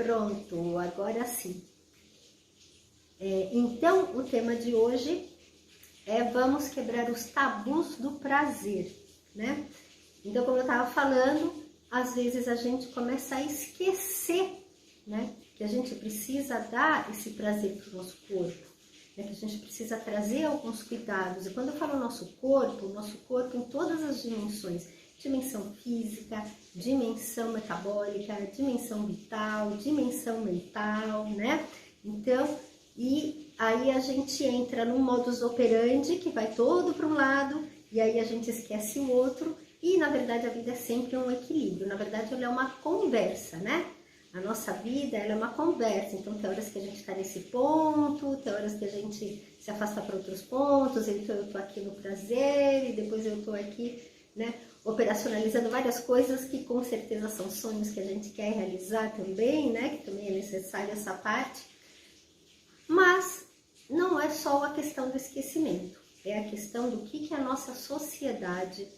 Pronto, agora sim. Então, o tema de hoje é vamos quebrar os tabus do prazer, né? Então, como eu estava falando, às vezes a gente começa a esquecer, né? Que a gente precisa dar esse prazer para o nosso corpo, né? Que a gente precisa trazer alguns cuidados. E quando eu falo nosso corpo em todas as dimensões, dimensão física, dimensão metabólica, dimensão vital, dimensão mental, né? Então, e aí a gente entra num modus operandi que vai todo para um lado e aí a gente esquece o outro e na verdade a vida é sempre um equilíbrio, na verdade ela é uma conversa, né? A nossa vida ela é uma conversa, então tem horas que a gente está nesse ponto, tem horas que a gente se afasta para outros pontos, então eu estou aqui no prazer e depois eu estou aqui, né? Operacionalizando várias coisas que com certeza são sonhos que a gente quer realizar também, né? Que também é necessário essa parte. Mas não é só a questão do esquecimento, é a questão do que a nossa sociedade,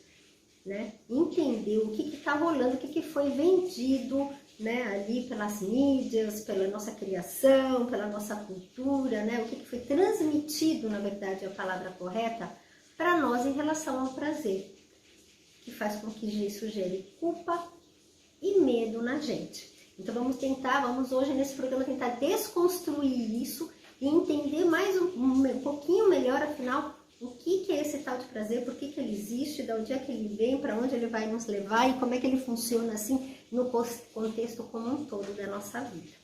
né, entendeu, o que está rolando, o que foi vendido, né, ali pelas mídias, pela nossa criação, pela nossa cultura, né, o que foi transmitido, na verdade, é a palavra correta, para nós em relação ao prazer, que faz com que isso gere culpa e medo na gente. Então vamos hoje nesse programa tentar desconstruir isso e entender mais um pouquinho melhor, afinal, o que é esse tal de prazer, por que ele existe, de onde é que ele vem, para onde ele vai nos levar e como é que ele funciona assim no contexto como um todo da nossa vida.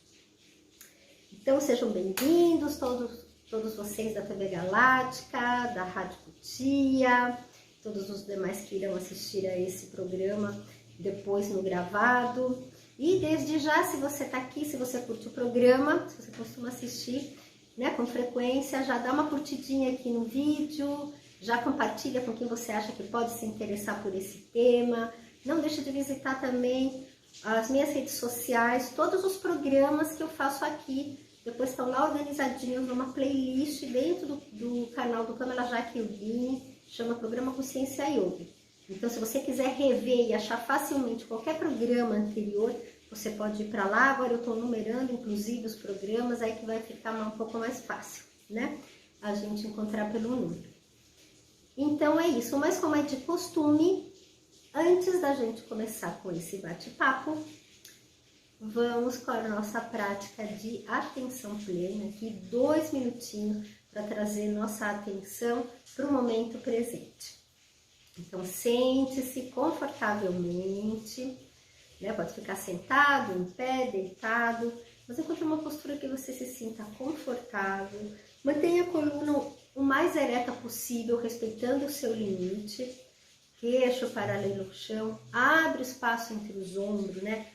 Então sejam bem-vindos todos vocês da TV Galáctica, da Rádio Cutia, todos os demais que irão assistir a esse programa depois no gravado. E desde já, se você está aqui, se você curte o programa, se você costuma assistir, né, com frequência, já dá uma curtidinha aqui no vídeo, já compartilha com quem você acha que pode se interessar por esse tema. Não deixe de visitar também as minhas redes sociais, todos os programas que eu faço aqui, depois estão lá organizadinhos numa playlist dentro do canal do Kamala Jaque Yogini, chama Programa Consciência Yoga. Então, se você quiser rever e achar facilmente qualquer programa anterior, você pode ir para lá. Agora eu estou numerando, inclusive, os programas, aí que vai ficar um pouco mais fácil, né? A gente encontrar pelo número. Então, é isso. Mas como é de costume, antes da gente começar com esse bate-papo, vamos com a nossa prática de atenção plena, aqui 2 minutinhos para trazer nossa atenção para o momento presente. Então, sente-se confortavelmente, né? Pode ficar sentado, em pé, deitado, mas encontre uma postura que você se sinta confortável. Mantenha a coluna o mais ereta possível, respeitando o seu limite, queixo paralelo ao chão, abre espaço entre os ombros, né?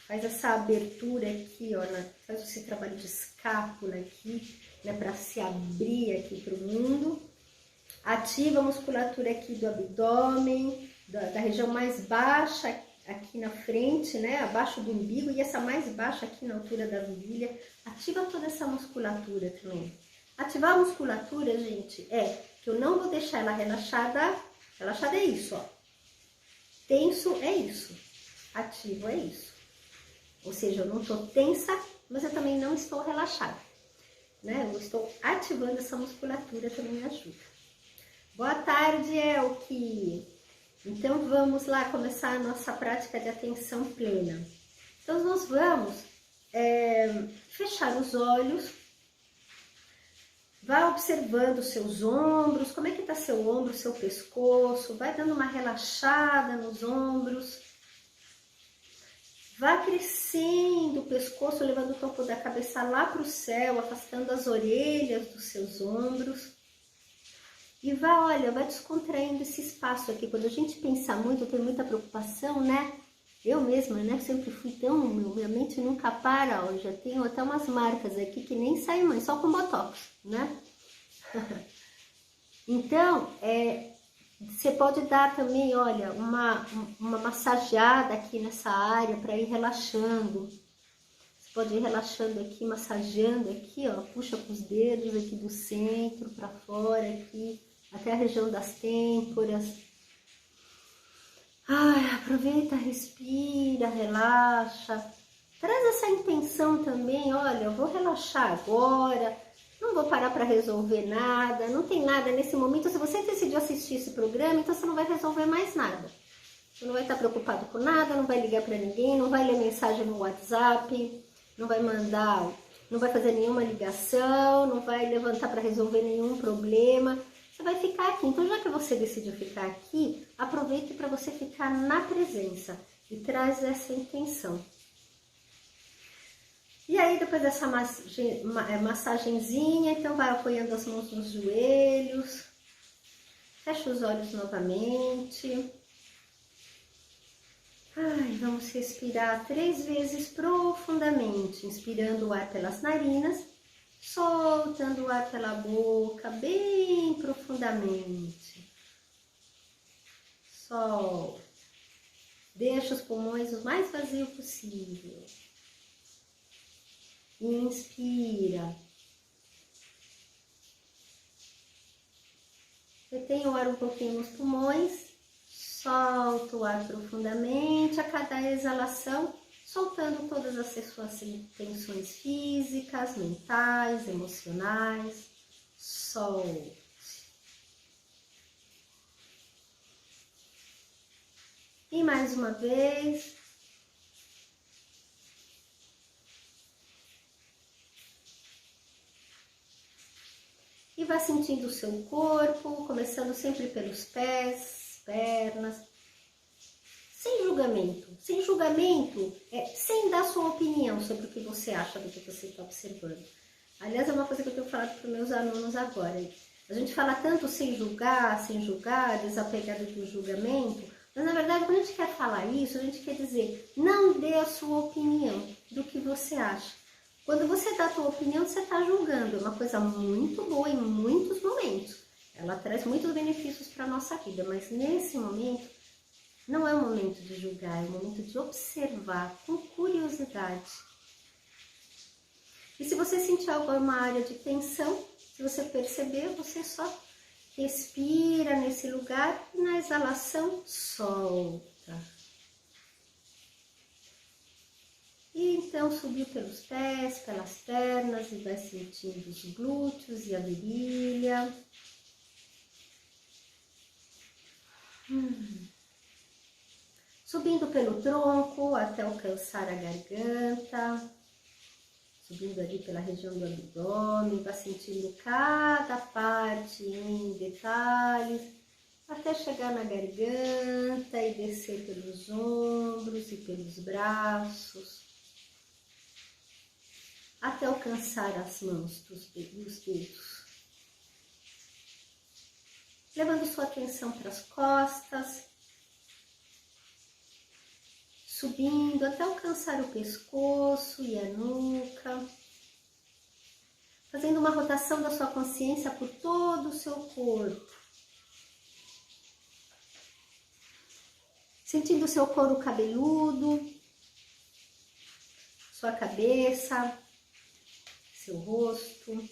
Faz essa abertura aqui, ó, faz esse trabalho de escápula aqui, né? Para se abrir aqui para o mundo. Ativa a musculatura aqui do abdômen, da região mais baixa aqui na frente, né? Abaixo do umbigo, e essa mais baixa aqui na altura da virilha. Ativa toda essa musculatura também. Ativar a musculatura, gente, é que eu não vou deixar ela relaxada. Relaxada é isso, ó. Tenso é isso. Ativo é isso. Ou seja, eu não tô tensa, mas eu também não estou relaxada, né? Eu estou ativando essa musculatura, também me ajuda. Boa tarde, Elke! Então, vamos lá começar a nossa prática de atenção plena. Então, nós vamos fechar os olhos, vá observando os seus ombros, como é que está seu ombro, seu pescoço, vai dando uma relaxada nos ombros, vá crescendo o pescoço, levando o topo da cabeça lá para o céu, afastando as orelhas dos seus ombros. E vai descontraindo esse espaço aqui. Quando a gente pensa muito, tem muita preocupação, né? Eu mesma, né? Sempre fui tão... Minha mente nunca para, ó. Já tenho até umas marcas aqui que nem saem mais, só com botox, né? Então, você pode dar também, olha, uma massageada aqui nessa área para ir relaxando. Você pode ir relaxando aqui, massageando aqui, ó. Puxa com os dedos aqui do centro para fora aqui, até a região das têmporas. Ai, aproveita, respira, relaxa. Traz essa intenção também, olha, eu vou relaxar agora, não vou parar para resolver nada, não tem nada nesse momento. Se você decidiu assistir esse programa, então você não vai resolver mais nada. Você não vai estar preocupado com nada, não vai ligar para ninguém, não vai ler mensagem no WhatsApp, não vai mandar, não vai fazer nenhuma ligação, não vai levantar para resolver nenhum problema. Você vai ficar aqui. Então, já que você decidiu ficar aqui, aproveite para você ficar na presença e traz essa intenção. E aí, depois dessa massagenzinha, então vai apoiando as mãos nos joelhos, fecha os olhos novamente. Ai, vamos respirar 3 vezes profundamente, inspirando o ar pelas narinas, soltando o ar pela boca bem profundamente. Solta. Deixa os pulmões o mais vazio possível. Inspira. Retém o ar um pouquinho nos pulmões. Solta o ar profundamente a cada exalação, soltando todas as suas tensões físicas, mentais, emocionais. Solte. E mais uma vez. E vá sentindo o seu corpo, começando sempre pelos pés, pernas, sem julgamento, sem dar sua opinião sobre o que você acha do que você está observando. Aliás, é uma coisa que eu tenho falado para os meus alunos agora. A gente fala tanto sem julgar, desapegado do julgamento, mas na verdade quando a gente quer falar isso, a gente quer dizer, não dê a sua opinião do que você acha. Quando você dá a sua opinião, você está julgando, é uma coisa muito boa em muitos momentos. Ela traz muitos benefícios para a nossa vida, mas nesse momento, não é o momento de julgar, é o momento de observar com curiosidade. E se você sentir alguma área de tensão, se você perceber, você só respira nesse lugar e na exalação solta. E então subiu pelos pés, pelas pernas e vai sentindo os glúteos e a virilha. Subindo pelo tronco até alcançar a garganta, subindo ali pela região do abdômen, vai sentindo cada parte em detalhes, até chegar na garganta e descer pelos ombros e pelos braços, até alcançar as mãos dos dedos. Levando sua atenção para as costas, subindo até alcançar o pescoço e a nuca, fazendo uma rotação da sua consciência por todo o seu corpo, sentindo o seu couro cabeludo, sua cabeça, seu rosto.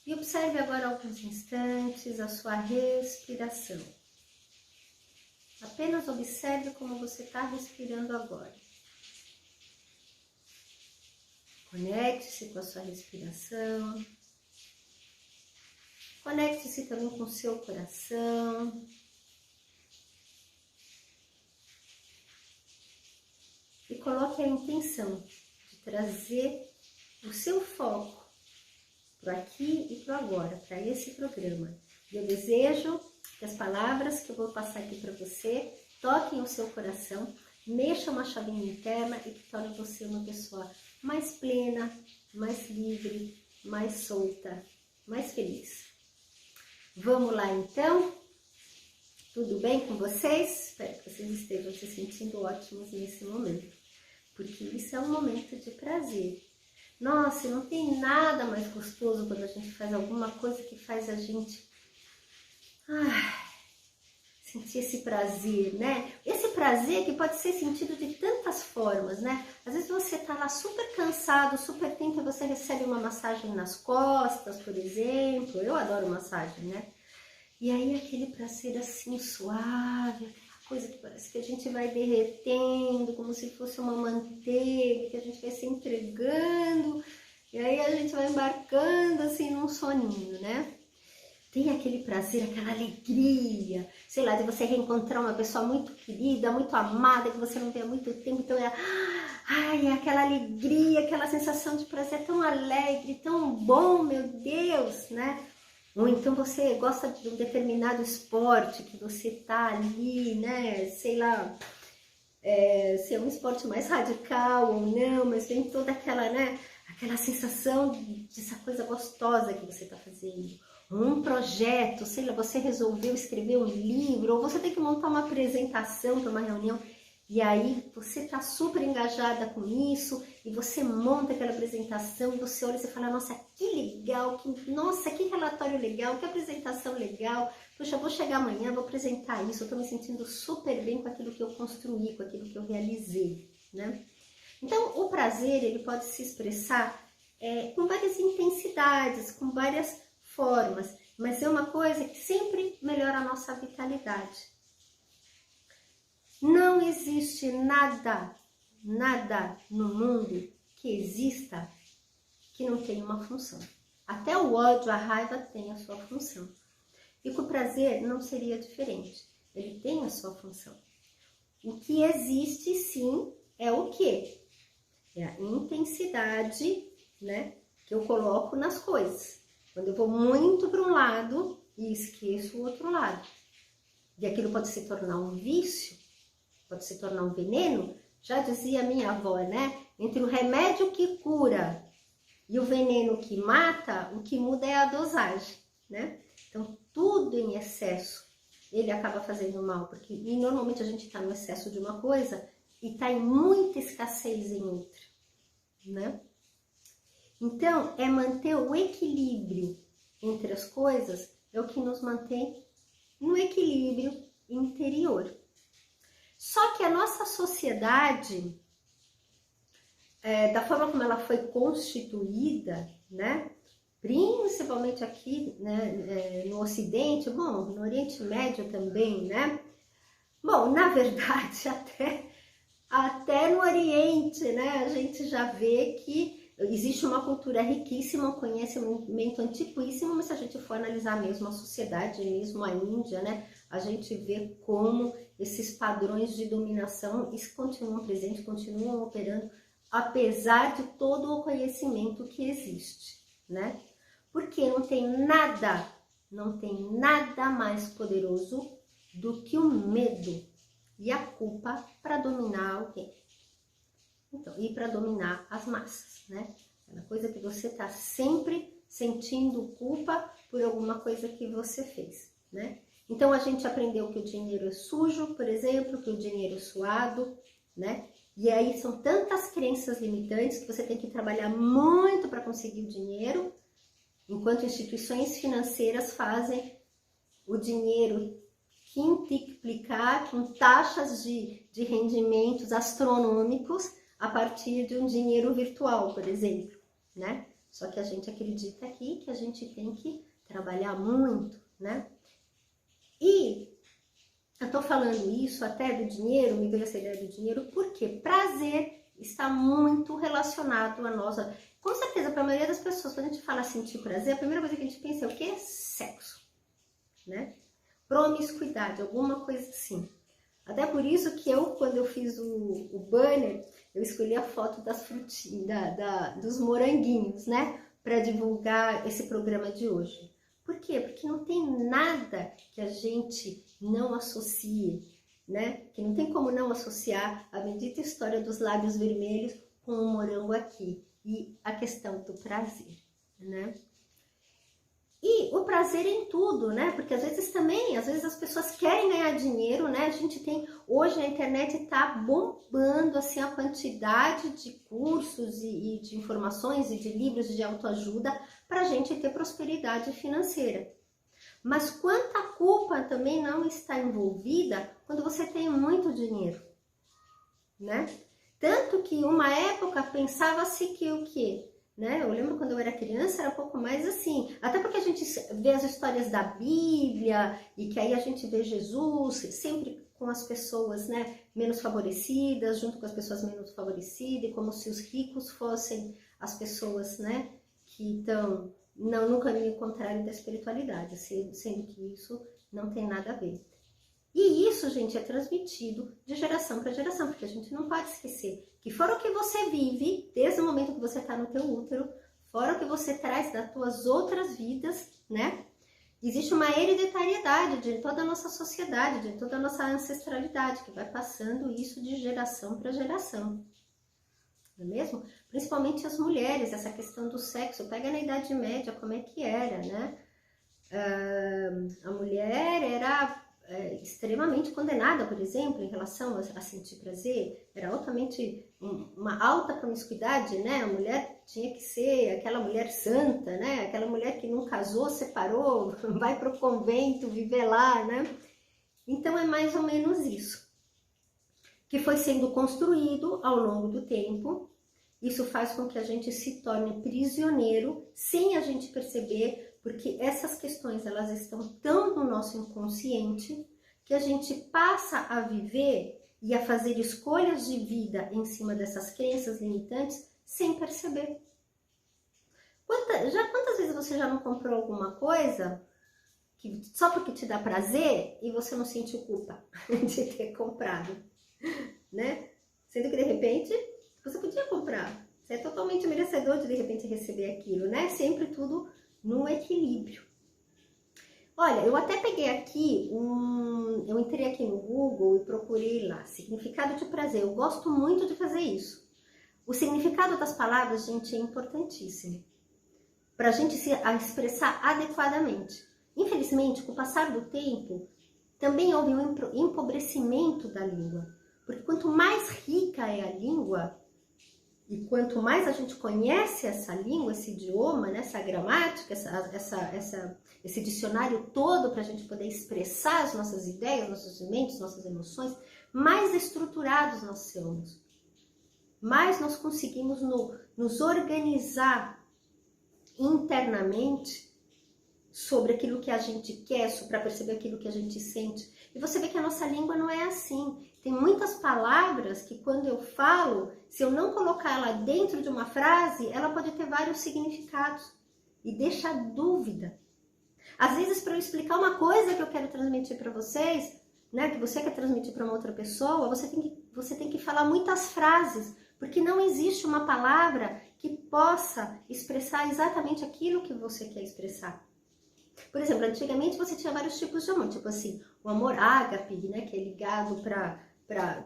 E observe agora alguns instantes a sua respiração. Apenas observe como você está respirando agora. Conecte-se com a sua respiração. Conecte-se também com o seu coração. E coloque a intenção de trazer o seu foco para aqui e para agora, para esse programa. E eu desejo que as palavras que eu vou passar aqui para você toquem o seu coração, mexam uma chavinha interna e que tornem você uma pessoa mais plena, mais livre, mais solta, mais feliz. Vamos lá então? Tudo bem com vocês? Espero que vocês estejam se sentindo ótimos nesse momento, porque isso é um momento de prazer. Nossa, não tem nada mais gostoso quando a gente faz alguma coisa que faz a gente sentir esse prazer, né? Esse prazer que pode ser sentido de tantas formas, né? Às vezes você tá lá super cansado, super tenso, e você recebe uma massagem nas costas, por exemplo. Eu adoro massagem, né? E aí aquele prazer assim suave, aquela coisa que parece parece que a gente vai derretendo, como se fosse uma manteiga, que a gente vai se entregando, e aí a gente vai embarcando assim num soninho, né? Tem aquele prazer, aquela alegria, sei lá, de você reencontrar uma pessoa muito querida, muito amada, que você não vê há muito tempo, então é aquela alegria, aquela sensação de prazer tão alegre, tão bom, meu Deus, né? Ou então você gosta de um determinado esporte, que você tá ali, né, sei lá, se é um esporte mais radical ou não, mas tem toda aquela, né, aquela sensação dessa coisa gostosa que você tá fazendo. Um projeto, sei lá, você resolveu escrever um livro, ou você tem que montar uma apresentação para uma reunião, e aí você tá super engajada com isso, e você monta aquela apresentação, e você olha e você fala, nossa, que legal, que relatório legal, que apresentação legal, poxa, eu vou chegar amanhã, vou apresentar isso, eu tô me sentindo super bem com aquilo que eu construí, com aquilo que eu realizei, né? Então, o prazer, ele pode se expressar com várias intensidades, com várias formas, mas é uma coisa que sempre melhora a nossa vitalidade. Não existe nada no mundo que exista que não tenha uma função. Até o ódio, a raiva tem a sua função. E com o prazer não seria diferente. Ele tem a sua função. O que existe, sim, é o quê? É a intensidade, né, que eu coloco nas coisas. Quando eu vou muito para um lado e esqueço o outro lado. E aquilo pode se tornar um vício, pode se tornar um veneno. Já dizia minha avó, né? Entre o remédio que cura e o veneno que mata, o que muda é a dosagem, né? Então, tudo em excesso, ele acaba fazendo mal. Porque normalmente a gente está no excesso de uma coisa e está em muita escassez em outra, né? Então, é manter o equilíbrio entre as coisas, é o que nos mantém no equilíbrio interior. Só que a nossa sociedade, da forma como ela foi constituída, né, principalmente aqui, né, no Ocidente, bom, no Oriente Médio também, né, bom, na verdade, até no Oriente, né, a gente já vê que existe uma cultura riquíssima, um conhecimento antiquíssimo, mas se a gente for analisar mesmo a sociedade, mesmo a Índia, né, a gente vê como esses padrões de dominação continuam presentes, continuam operando, apesar de todo o conhecimento que existe, né? Porque não tem nada mais poderoso do que o medo e a culpa para dominar alguém. Então, e para dominar as massas, né? Aquela coisa que você está sempre sentindo culpa por alguma coisa que você fez, né? Então, a gente aprendeu que o dinheiro é sujo, por exemplo, que o dinheiro é suado, né? E aí são tantas crenças limitantes que você tem que trabalhar muito para conseguir o dinheiro, enquanto instituições financeiras fazem o dinheiro quintuplicar com taxas de rendimentos astronômicos a partir de um dinheiro virtual, por exemplo, né? Só que a gente acredita aqui que a gente tem que trabalhar muito, né? E eu tô falando isso até do dinheiro, me veio essa ideia do dinheiro, porque prazer está muito relacionado a nossa... Com certeza, para a maioria das pessoas, quando a gente fala sentir prazer, a primeira coisa que a gente pensa é o quê? Sexo, né? Promiscuidade, alguma coisa assim. Até por isso que quando eu fiz o banner, eu escolhi a foto das frutinhas, dos moranguinhos, né? Para divulgar esse programa de hoje. Por quê? Porque não tem nada que a gente não associe, né? Que não tem como não associar a bendita história dos lábios vermelhos com o morango aqui. E a questão do prazer, né? E o prazer em tudo, né? Porque às vezes as pessoas querem ganhar dinheiro, né? A gente tem, hoje na internet tá bombando assim a quantidade de cursos e de informações e de livros de autoajuda para a gente ter prosperidade financeira. Mas quanta culpa também não está envolvida quando você tem muito dinheiro, né? Tanto que uma época pensava-se que o quê? né? Eu lembro quando eu era criança, era um pouco mais assim. Até porque a gente vê as histórias da Bíblia e que aí a gente vê Jesus sempre com as pessoas, né, menos favorecidas, junto com as pessoas menos favorecidas, e como se os ricos fossem as pessoas, né, que estão no caminho contrário da espiritualidade, sendo que isso não tem nada a ver. E isso, gente, é transmitido de geração para geração, porque a gente não pode esquecer que fora o que você vive, desde o momento que você está no teu útero, fora o que você traz das tuas outras vidas, né? Existe uma hereditariedade de toda a nossa sociedade, de toda a nossa ancestralidade, que vai passando isso de geração para geração. Não é mesmo? Principalmente as mulheres, essa questão do sexo. Pega na Idade Média como é que era, né? A mulher era extremamente condenada, por exemplo, em relação a sentir prazer, era altamente uma alta promiscuidade, né? A mulher tinha que ser aquela mulher santa, né? Aquela mulher que não casou, separou, vai para o convento viver lá, né? Então é mais ou menos isso que foi sendo construído ao longo do tempo. Isso faz com que a gente se torne prisioneiro sem a gente perceber, porque essas questões elas estão tão no nosso inconsciente que a gente passa a viver e a fazer escolhas de vida em cima dessas crenças limitantes sem perceber. Quantas vezes você já não comprou alguma coisa que só porque te dá prazer e você não sente culpa de ter comprado, né? Sendo que de repente você podia comprar. Você é totalmente merecedor de repente receber aquilo, né? Sempre tudo no equilíbrio. Olha, eu até peguei aqui eu entrei aqui no Google e procurei lá, significado de prazer. Eu gosto muito de fazer isso. O significado das palavras, gente, é importantíssimo para a gente se expressar adequadamente. Infelizmente, com o passar do tempo, também houve um empobrecimento da língua. Porque quanto mais rica é a língua, e quanto mais a gente conhece essa língua, esse idioma, né, essa gramática, esse dicionário todo para a gente poder expressar as nossas ideias, nossos sentimentos, nossas emoções, mais estruturados nós somos. Mais nós conseguimos nos organizar internamente sobre aquilo que a gente quer, para perceber aquilo que a gente sente. E você vê que a nossa língua não é assim. Tem muitas palavras que quando eu falo, se eu não colocar ela dentro de uma frase, ela pode ter vários significados e deixa dúvida. Às vezes, para eu explicar uma coisa que eu quero transmitir para vocês, né, que você quer transmitir para uma outra pessoa, você tem que falar muitas frases, porque não existe uma palavra que possa expressar exatamente aquilo que você quer expressar. Por exemplo, antigamente você tinha vários tipos de amor, tipo assim, o amor ágape, né, que é ligado para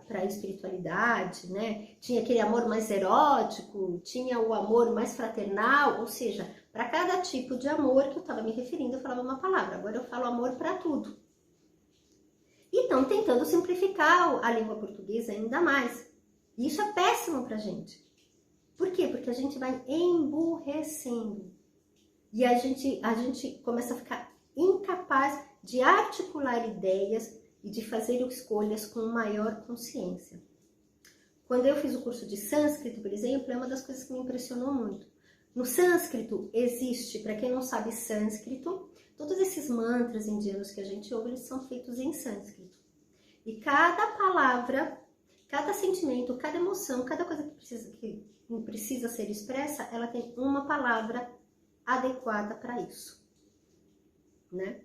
a espiritualidade, né? Tinha aquele amor mais erótico, tinha o amor mais fraternal, ou seja, para cada tipo de amor que eu estava me referindo, eu falava uma palavra. Agora eu falo amor para tudo. E estão tentando simplificar a língua portuguesa ainda mais. E isso é péssimo para a gente. Por quê? Porque a gente vai emburrecendo. E a gente começa a ficar incapaz de articular ideias e de fazer escolhas com maior consciência. Quando eu fiz o curso de sânscrito, por exemplo, é uma das coisas que me impressionou muito. No sânscrito existe, para quem não sabe sânscrito, todos esses mantras indianos que a gente ouve, eles são feitos em sânscrito. E cada palavra, cada sentimento, cada emoção, cada coisa que precisa ser expressa, ela tem uma palavra adequada para isso, né?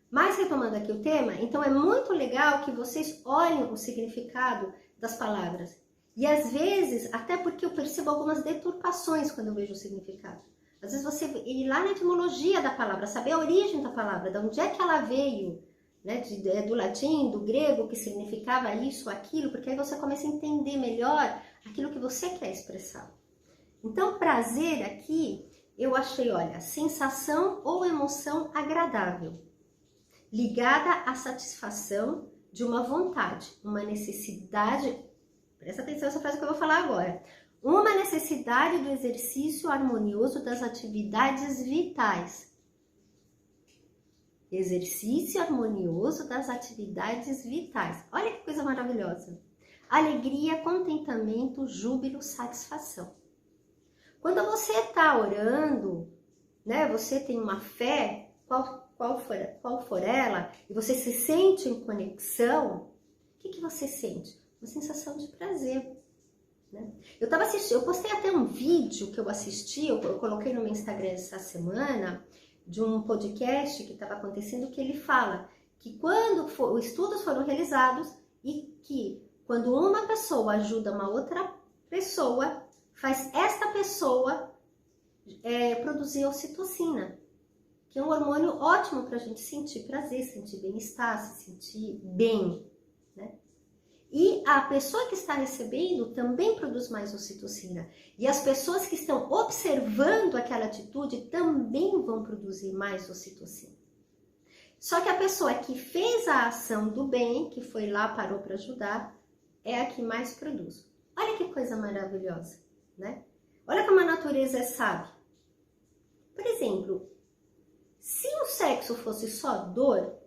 Mas retomando aqui o tema, então é muito legal que vocês olhem o significado das palavras. E às vezes, até porque eu percebo algumas deturpações quando eu vejo o significado. Às vezes você ir lá na etimologia da palavra, saber a origem da palavra, de onde é que ela veio, né? Do latim, do grego, que significava isso, aquilo, porque aí você começa a entender melhor aquilo que você quer expressar. Então, prazer aqui, eu achei, olha, sensação ou emoção agradável, ligada à satisfação de uma vontade, uma necessidade, presta atenção nessa frase que eu vou falar agora, uma necessidade do exercício harmonioso das atividades vitais. Exercício harmonioso das atividades vitais. Olha que coisa maravilhosa. Alegria, contentamento, júbilo, satisfação. Quando você está orando, né, você tem uma fé, qual for ela, e você se sente em conexão, o que você sente? Uma sensação de prazer. Né? Eu postei até um vídeo que eu assisti, eu coloquei no meu Instagram essa semana, de um podcast que estava acontecendo, que ele fala que quando os estudos foram realizados e que quando uma pessoa ajuda uma outra pessoa, faz esta pessoa produzir ocitocina, que é um hormônio ótimo para a gente sentir prazer, sentir bem-estar, se sentir bem, né? E a pessoa que está recebendo também produz mais ocitocina. E as pessoas que estão observando aquela atitude também vão produzir mais ocitocina. Só que a pessoa que fez a ação do bem, que foi lá, parou para ajudar, é a que mais produz. Olha que coisa maravilhosa, né? Olha como a natureza é sábia. Por exemplo, se o sexo fosse só dor,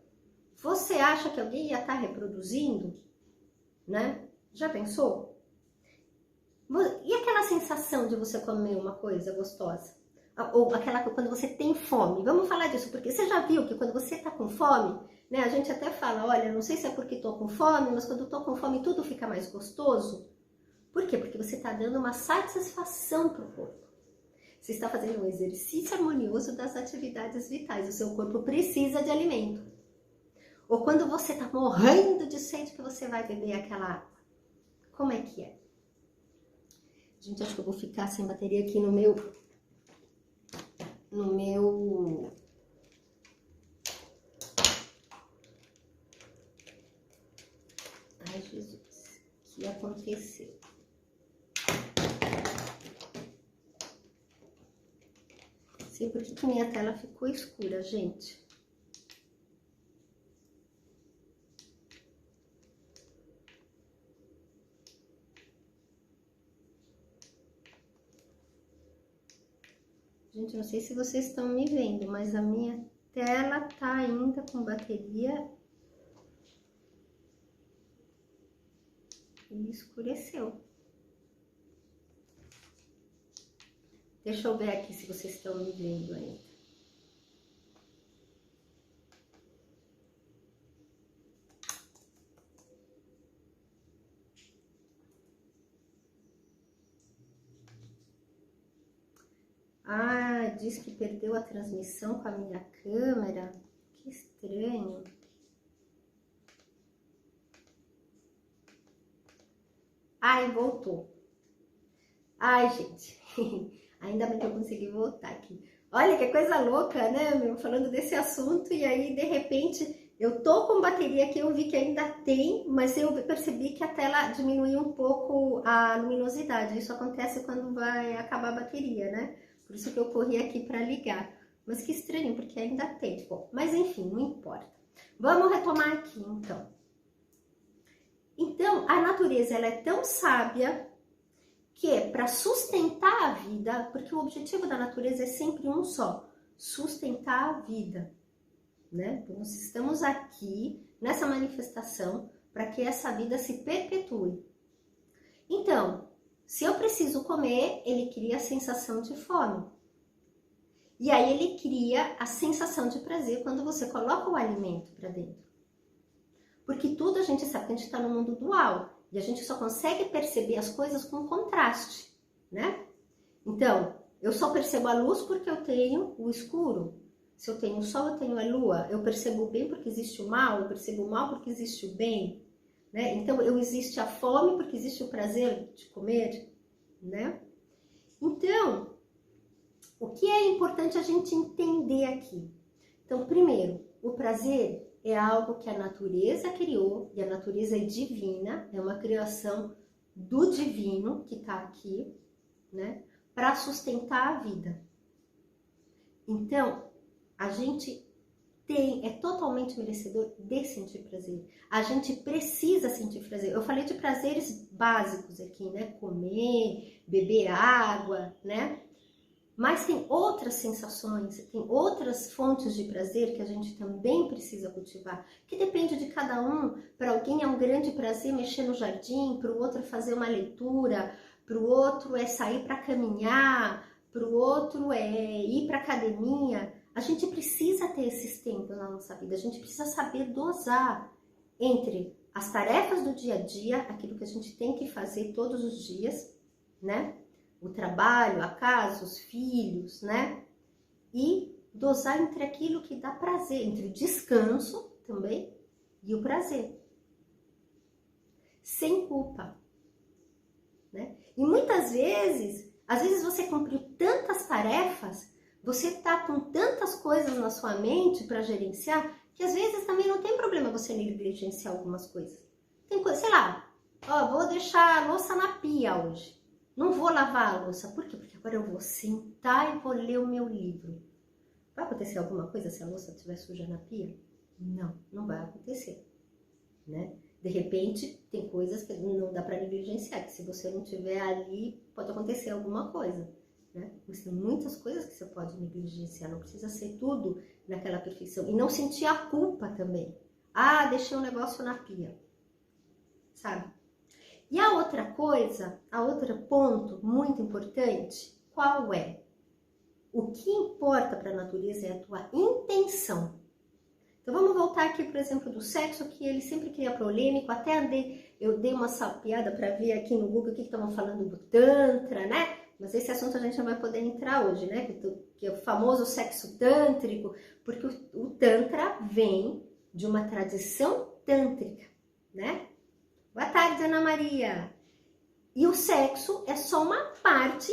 você acha que alguém ia estar reproduzindo? Né? Já pensou? E aquela sensação de você comer uma coisa gostosa? Ou aquela quando você tem fome? Vamos falar disso, porque você já viu que quando você tá com fome, né? A gente até fala, olha, não sei se é porque tô com fome, mas quando tô com fome tudo fica mais gostoso. Por quê? Porque você tá dando uma satisfação pro corpo. Você está fazendo um exercício harmonioso das atividades vitais. O seu corpo precisa de alimento. Ou quando você tá morrendo de sede que você vai beber aquela água. Como é que é? Gente, acho que eu vou ficar sem bateria aqui no meu... Ai, Jesus. O que aconteceu? Sei por que minha tela ficou escura, gente. Gente, não sei se vocês estão me vendo, mas a minha tela tá ainda com bateria e escureceu. Deixa eu ver aqui se vocês estão me vendo ainda. Ah, diz que perdeu a transmissão com a minha câmera. Que estranho. Ai, voltou. Ai, gente. Ainda bem que eu consegui voltar aqui. Olha que coisa louca, né, meu? Falando desse assunto e aí, de repente, eu tô com bateria aqui, eu vi que ainda tem, mas eu percebi que a tela diminuiu um pouco a luminosidade. Isso acontece quando vai acabar a bateria, né? Por isso que eu corri aqui para ligar. Mas que estranho, porque ainda tem. Bom, mas enfim, não importa. Vamos retomar aqui, então. Então, a natureza, ela é tão sábia que é para sustentar a vida, porque o objetivo da natureza é sempre um só, sustentar a vida, né? Então, nós estamos aqui nessa manifestação para que essa vida se perpetue. Então, se eu preciso comer, ele cria a sensação de fome. E aí ele cria a sensação de prazer quando você coloca o alimento para dentro. Porque tudo a gente sabe que a gente está no mundo dual. E a gente só consegue perceber as coisas com contraste, né? Então, eu só percebo a luz porque eu tenho o escuro. Se eu tenho o sol, eu tenho a lua. Eu percebo o bem porque existe o mal, eu percebo o mal porque existe o bem, né? Então, existe a fome porque existe o prazer de comer, né? Então, o que é importante a gente entender aqui? Então, primeiro, o prazer é algo que a natureza criou, e a natureza é divina, é uma criação do divino que está aqui, né, para sustentar a vida. Então, a gente é totalmente merecedor de sentir prazer. A gente precisa sentir prazer. Eu falei de prazeres básicos aqui, né, comer, beber água, né, mas tem outras sensações, tem outras fontes de prazer que a gente também precisa cultivar, que depende de cada um. Para alguém é um grande prazer mexer no jardim, para o outro fazer uma leitura, para o outro é sair para caminhar, para o outro é ir para academia. A gente precisa ter esses tempos na nossa vida, a gente precisa saber dosar entre as tarefas do dia a dia, aquilo que a gente tem que fazer todos os dias, né? O trabalho, a casa, os filhos, né? E dosar entre aquilo que dá prazer, entre o descanso também e o prazer. Sem culpa, né? E muitas vezes, às vezes você cumpriu tantas tarefas, você tá com tantas coisas na sua mente para gerenciar, que às vezes também não tem problema você negligenciar algumas coisas. Tem coisa, sei lá, ó, vou deixar a louça na pia hoje. Não vou lavar a louça. Por quê? Porque agora eu vou sentar e vou ler o meu livro. Vai acontecer alguma coisa se a louça estiver suja na pia? Não, não vai acontecer, né? De repente, tem coisas que não dá para negligenciar, que se você não estiver ali, pode acontecer alguma coisa, né? Mas tem muitas coisas que você pode negligenciar, não precisa ser tudo naquela perfeição. E não sentir a culpa também. Ah, deixei um negócio na pia, sabe? E a outra coisa, a outro ponto muito importante, qual é? O que importa para a natureza é a tua intenção. Então vamos voltar aqui, por exemplo, do sexo, que ele sempre cria polêmico, eu dei uma salpiada para ver aqui no Google o que estavam falando do Tantra, né? Mas esse assunto a gente não vai poder entrar hoje, né? Que é o famoso sexo tântrico, porque o Tantra vem de uma tradição tântrica, né? Boa tarde, Ana Maria! E o sexo é só uma parte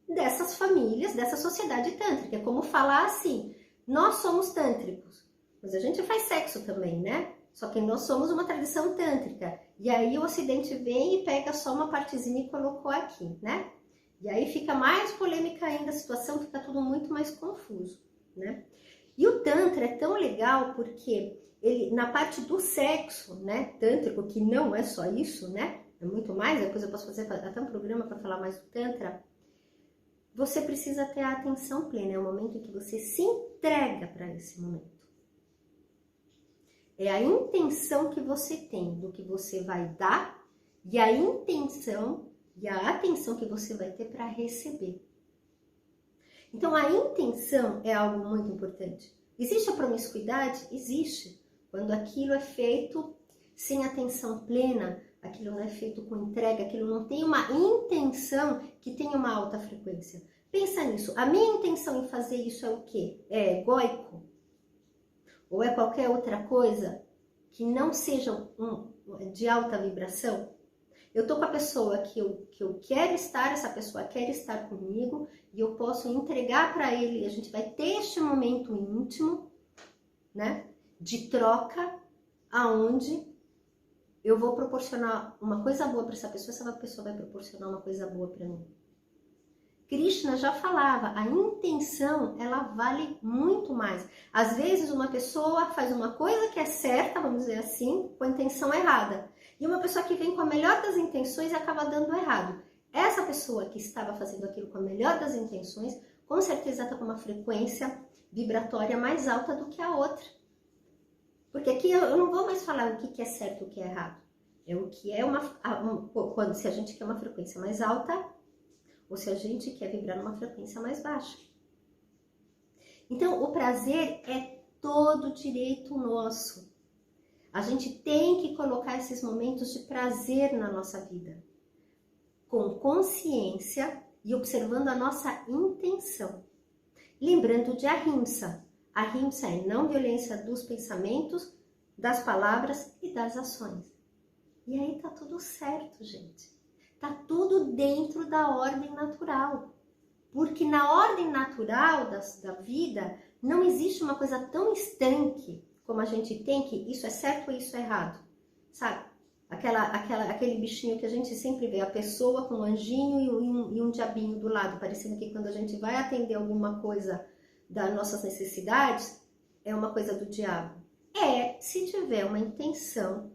dessas famílias, dessa sociedade tântrica. É como falar assim, nós somos tântricos, mas a gente faz sexo também, né? Só que nós somos uma tradição tântrica. E aí o Ocidente vem e pega só uma partezinha e colocou aqui, né? E aí fica mais polêmica ainda a situação, fica tudo muito mais confuso, né? E o Tantra é tão legal porque ele, na parte do sexo, né, tântrico, que não é só isso, né? É muito mais, depois eu posso fazer até um programa para falar mais do Tantra. Você precisa ter a atenção plena, é o momento em que você se entrega para esse momento. É a intenção que você tem do que você vai dar e a intenção e a atenção que você vai ter para receber. Então, a intenção é algo muito importante. Existe a promiscuidade? Existe. Quando aquilo é feito sem atenção plena, aquilo não é feito com entrega, aquilo não tem uma intenção que tenha uma alta frequência. Pensa nisso. A minha intenção em fazer isso é o quê? É egóico? Ou é qualquer outra coisa que não seja de alta vibração? Eu tô com a pessoa que eu quero estar, essa pessoa quer estar comigo e eu posso entregar para ele, a gente vai ter este momento íntimo, né, de troca, aonde eu vou proporcionar uma coisa boa para essa pessoa vai proporcionar uma coisa boa para mim. Krishna já falava, a intenção, ela vale muito mais. Às vezes uma pessoa faz uma coisa que é certa, vamos dizer assim, com a intenção errada. E uma pessoa que vem com a melhor das intenções e acaba dando errado. Essa pessoa que estava fazendo aquilo com a melhor das intenções, com certeza está com uma frequência vibratória mais alta do que a outra. Porque aqui eu não vou mais falar o que é certo e o que é errado. É o que é se a gente quer uma frequência mais alta ou se a gente quer vibrar numa frequência mais baixa. Então, o prazer é todo direito nosso. A gente tem que colocar esses momentos de prazer na nossa vida, com consciência e observando a nossa intenção. Lembrando de ahimsa. Ahimsa é não violência dos pensamentos, das palavras e das ações. E aí tá tudo certo, gente. Tá tudo dentro da ordem natural. Porque na ordem natural da vida não existe uma coisa tão estanque como a gente tem que isso é certo ou isso é errado. Sabe? Aquele bichinho que a gente sempre vê, a pessoa com um anjinho e um diabinho do lado, parecendo que quando a gente vai atender alguma coisa das nossas necessidades, é uma coisa do diabo. Se tiver uma intenção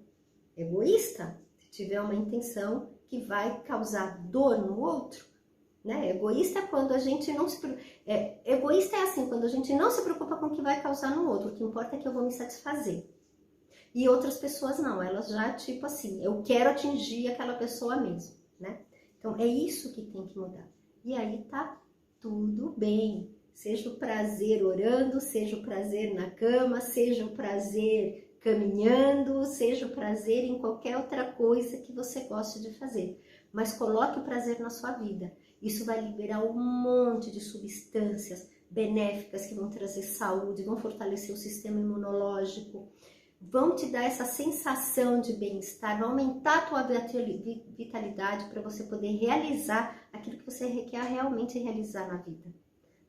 egoísta, se tiver uma intenção que vai causar dor no outro, né? Egoísta é quando a gente não se egoísta é assim, quando a gente não se preocupa com o que vai causar no outro, o que importa é que eu vou me satisfazer. E outras pessoas não, elas já tipo assim, eu quero atingir aquela pessoa mesmo, né? Então, é isso que tem que mudar. E aí tá tudo bem. Seja o prazer orando, seja o prazer na cama, seja o prazer caminhando, seja o prazer em qualquer outra coisa que você goste de fazer. Mas coloque o prazer na sua vida. Isso vai liberar um monte de substâncias benéficas que vão trazer saúde, vão fortalecer o sistema imunológico, vão te dar essa sensação de bem-estar, vão aumentar a tua vitalidade para você poder realizar aquilo que você quer realmente realizar na vida.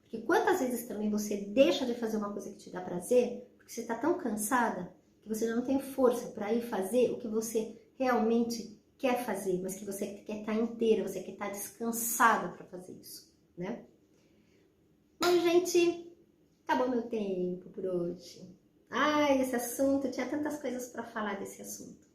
Porque quantas vezes também você deixa de fazer uma coisa que te dá prazer, porque você está tão cansada que você já não tem força para ir fazer o que você realmente quer fazer, mas que você quer estar inteira, você quer estar descansada para fazer isso, né? Bom, gente, acabou meu tempo por hoje. Ai, esse assunto, tinha tantas coisas para falar desse assunto.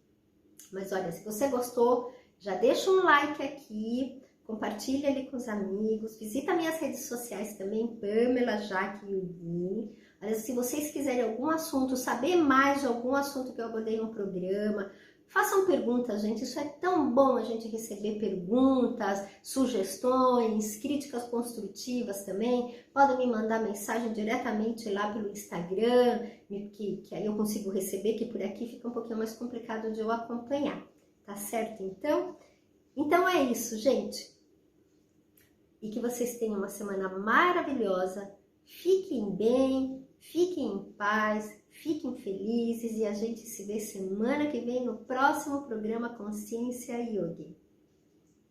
Mas olha, se você gostou, já deixa um like aqui, compartilha ali com os amigos, visita minhas redes sociais também, Pamela Jaque Yogini. Olha, se vocês quiserem algum assunto, saber mais de algum assunto que eu abordei no programa, façam perguntas, gente. Isso é tão bom a gente receber perguntas, sugestões, críticas construtivas também. Podem me mandar mensagem diretamente lá pelo Instagram, que aí eu consigo receber, que por aqui fica um pouquinho mais complicado de eu acompanhar. Tá certo, então? Então é isso, gente. E que vocês tenham uma semana maravilhosa. Fiquem bem, fiquem em paz, fiquem felizes e a gente se vê semana que vem no próximo programa Consciência Yogi.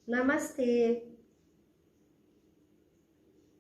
Namastê!